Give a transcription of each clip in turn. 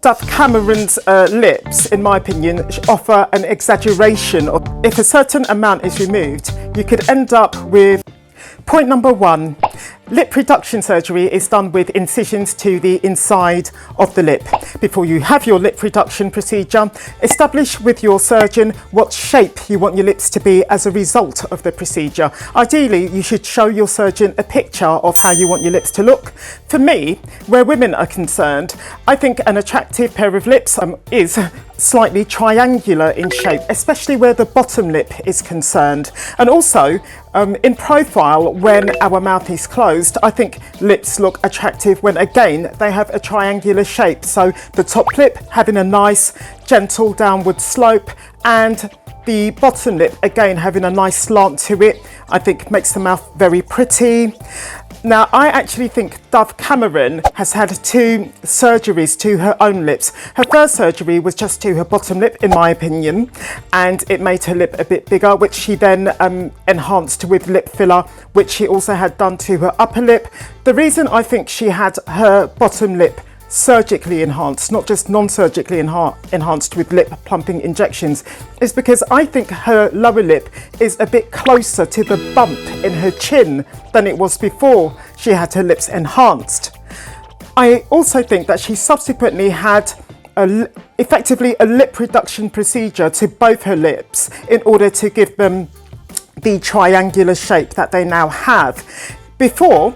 Dove Cameron's lips, in my opinion, offer an exaggeration. If a certain amount is removed, you could end up with... Point number 1, lip reduction surgery is done with incisions to the inside of the lip. Before you have your lip reduction procedure, establish with your surgeon what shape you want your lips to be as a result of the procedure. Ideally, you should show your surgeon a picture of how you want your lips to look. For me, where women are concerned, I think an attractive pair of lips is slightly triangular in shape, especially where the bottom lip is concerned. And also, in profile, when our mouth is closed, I think lips look attractive when, again, they have a triangular shape. So the top lip having a nice, gentle downward slope, and the bottom lip, again, having a nice slant to it, I think makes the mouth very pretty. Now, I actually think Dove Cameron has had 2 surgeries to her own lips. Her first surgery was just to her bottom lip, in my opinion, and it made her lip a bit bigger, which she then enhanced with lip filler, which she also had done to her upper lip. The reason I think she had her bottom lip surgically enhanced, not just non-surgically enhanced with lip plumping injections, is because I think her lower lip is a bit closer to the bump in her chin than it was before she had her lips enhanced. I also think that she subsequently had effectively a lip reduction procedure to both her lips in order to give them the triangular shape that they now have. Before,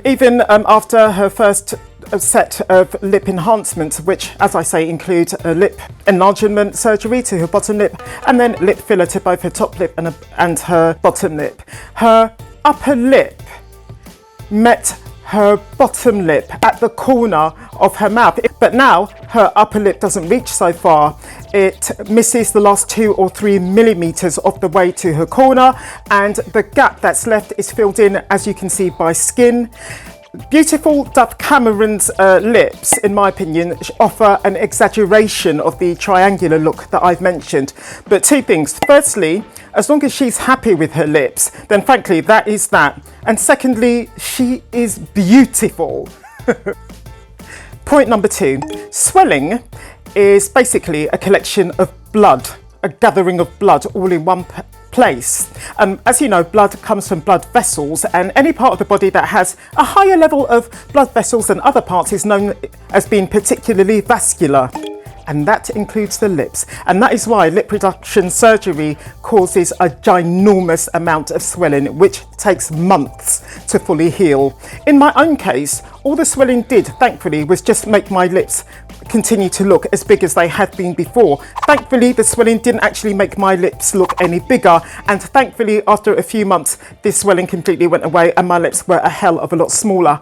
even after her first set of lip enhancements, which, as I say, include a lip enlargement surgery to her bottom lip and then lip filler to both her top lip and her bottom lip, her upper lip met her bottom lip at the corner of her mouth, but now her upper lip doesn't reach so far. It misses the last 2 or 3 millimeters of the way to her corner, and the gap that's left is filled in, as you can see, by skin. Beautiful Dove Cameron's lips, in my opinion, offer an exaggeration of the triangular look that I've mentioned. But 2 things. Firstly, as long as she's happy with her lips, then frankly, that is that. And secondly, she is beautiful. Point number 2, swelling is basically a collection of blood, a gathering of blood all in one place. As you know, blood comes from blood vessels, and any part of the body that has a higher level of blood vessels than other parts is known as being particularly vascular. And that includes the lips. And that is why lip reduction surgery causes a ginormous amount of swelling, which takes months to fully heal. In my own case, all the swelling did, thankfully, was just make my lips continue to look as big as they had been before. Thankfully, the swelling didn't actually make my lips look any bigger. And thankfully, after a few months, this swelling completely went away and my lips were a hell of a lot smaller.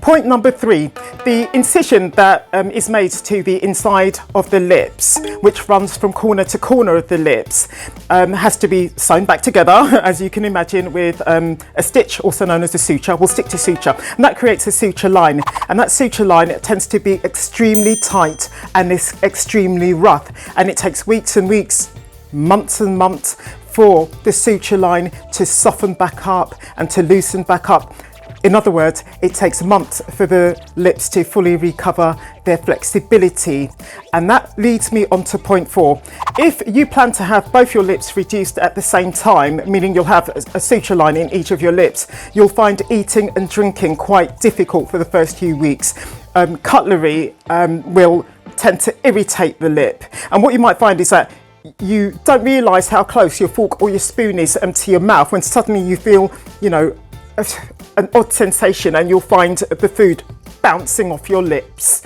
Point number 3, the incision that is made to the inside of the lips, which runs from corner to corner of the lips, has to be sewn back together, as you can imagine, with a stitch, also known as a suture. We'll stick to suture, and that creates a suture line. And that suture line tends to be extremely tight and is extremely rough. And it takes weeks and weeks, months and months for the suture line to soften back up and to loosen back up. In other words, it takes months for the lips to fully recover their flexibility. And that leads me on to point 4. If you plan to have both your lips reduced at the same time, meaning you'll have a suture line in each of your lips, you'll find eating and drinking quite difficult for the first few weeks. Cutlery will tend to irritate the lip. And what you might find is that you don't realise how close your fork or your spoon is to your mouth when suddenly you feel, you know, an odd sensation, and you'll find the food bouncing off your lips.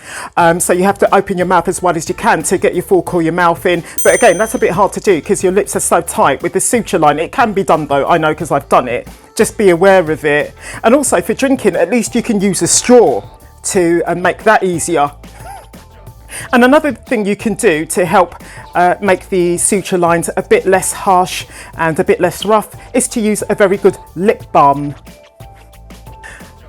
So you have to open your mouth as wide as you can to get your fork or your mouth in. But again, that's a bit hard to do because your lips are so tight with the suture line. It can be done though, I know, because I've done it. Just be aware of it. And also for drinking, at least you can use a straw to make that easier. And another thing you can do to help make the suture lines a bit less harsh and a bit less rough is to use a very good lip balm.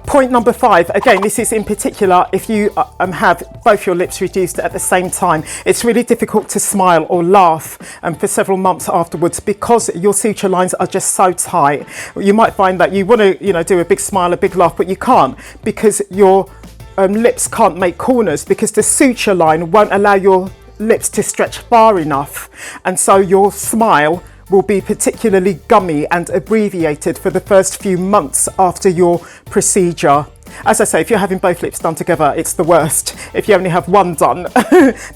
Point number 5, again, this is in particular if you have both your lips reduced at the same time. It's really difficult to smile or laugh for several months afterwards because your suture lines are just so tight. You might find that you want to, do a big smile, a big laugh, but you can't because your lips can't make corners because the suture line won't allow your lips to stretch far enough, and so your smile will be particularly gummy and abbreviated for the first few months after your procedure. As I say, if you're having both lips done together, it's the worst. If you only have one done,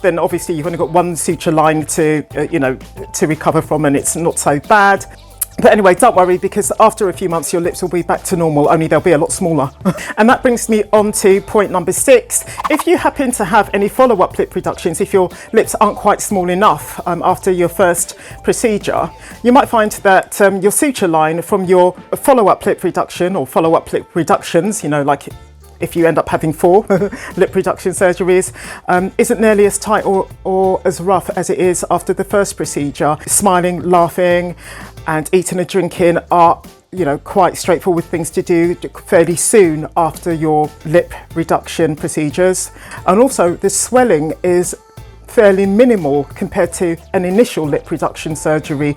then obviously you've only got one suture line to, to recover from, and it's not so bad. But anyway, don't worry, because after a few months your lips will be back to normal, only they'll be a lot smaller. And that brings me on to point number 6. If you happen to have any follow-up lip reductions, if your lips aren't quite small enough after your first procedure, you might find that your suture line from your follow-up lip reduction or follow-up lip reductions, like if you end up having 4 lip reduction surgeries, isn't nearly as tight or as rough as it is after the first procedure. Smiling, laughing, and eating and drinking are, quite straightforward things to do fairly soon after your lip reduction procedures. And also the swelling is fairly minimal compared to an initial lip reduction surgery.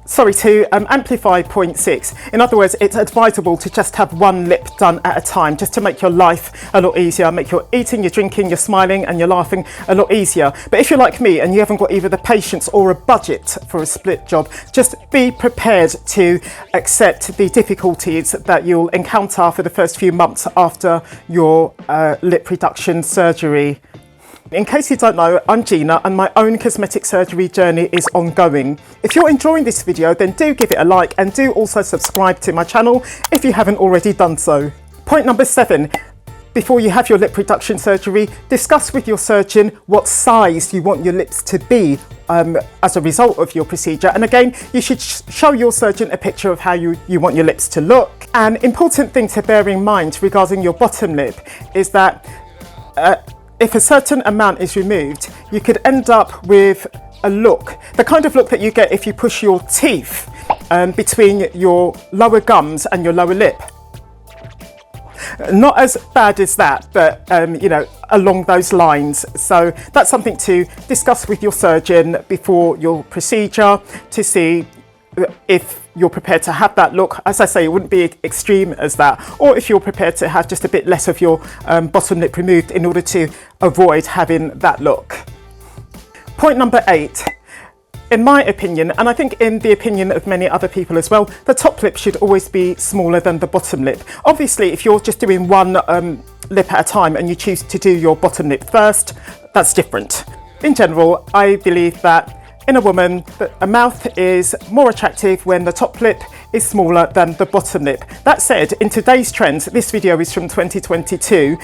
Sorry, to amplify point 6, in other words, it's advisable to just have one lip done at a time, just to make your life a lot easier, make your eating, your drinking, your smiling and your laughing a lot easier. But if you're like me and you haven't got either the patience or a budget for a split job, just be prepared to accept the difficulties that you'll encounter for the first few months after your lip reduction surgery. In case you don't know, I'm Gina and my own cosmetic surgery journey is ongoing. If you're enjoying this video, then do give it a like and do also subscribe to my channel if you haven't already done so. Point number 7. Before you have your lip reduction surgery, discuss with your surgeon what size you want your lips to be as a result of your procedure. And again, you should show your surgeon a picture of how you want your lips to look. An important thing to bear in mind regarding your bottom lip is that if a certain amount is removed, you could end up with a look, the kind of look that you get if you push your teeth between your lower gums and your lower lip. Not as bad as that, but along those lines. So that's something to discuss with your surgeon before your procedure to see if you're prepared to have that look. As I say, it wouldn't be extreme as that, or if you're prepared to have just a bit less of your bottom lip removed in order to avoid having that look. Point number 8. In my opinion, and I think in the opinion of many other people as well, the top lip should always be smaller than the bottom lip. Obviously, if you're just doing one lip at a time and you choose to do your bottom lip first, that's different. In general, I believe that in a woman, a mouth is more attractive when the top lip is smaller than the bottom lip. That said, in today's trends, this video is from 2022,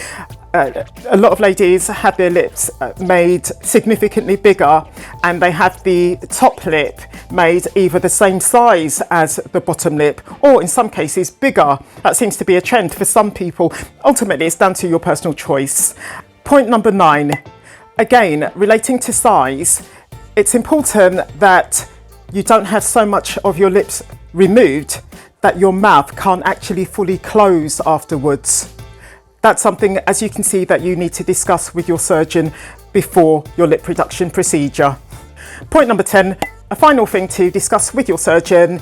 a lot of ladies have their lips made significantly bigger, and they have the top lip made either the same size as the bottom lip, or in some cases bigger. That seems to be a trend for some people. Ultimately, it's down to your personal choice. Point number 9, again, relating to size, it's important that you don't have so much of your lips removed that your mouth can't actually fully close afterwards. That's something, as you can see, that you need to discuss with your surgeon before your lip reduction procedure. Point number 10, a final thing to discuss with your surgeon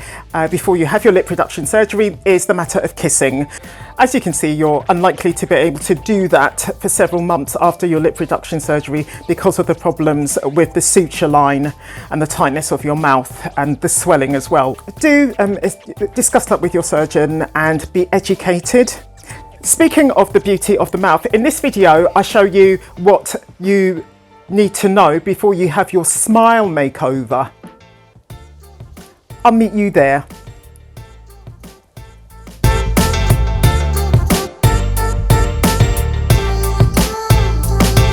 before you have your lip reduction surgery is the matter of kissing. As you can see, you're unlikely to be able to do that for several months after your lip reduction surgery because of the problems with the suture line and the tightness of your mouth and the swelling as well. Do discuss that with your surgeon and be educated. Speaking of the beauty of the mouth, in this video I show you what you need to know before you have your smile makeover. I'll meet you there.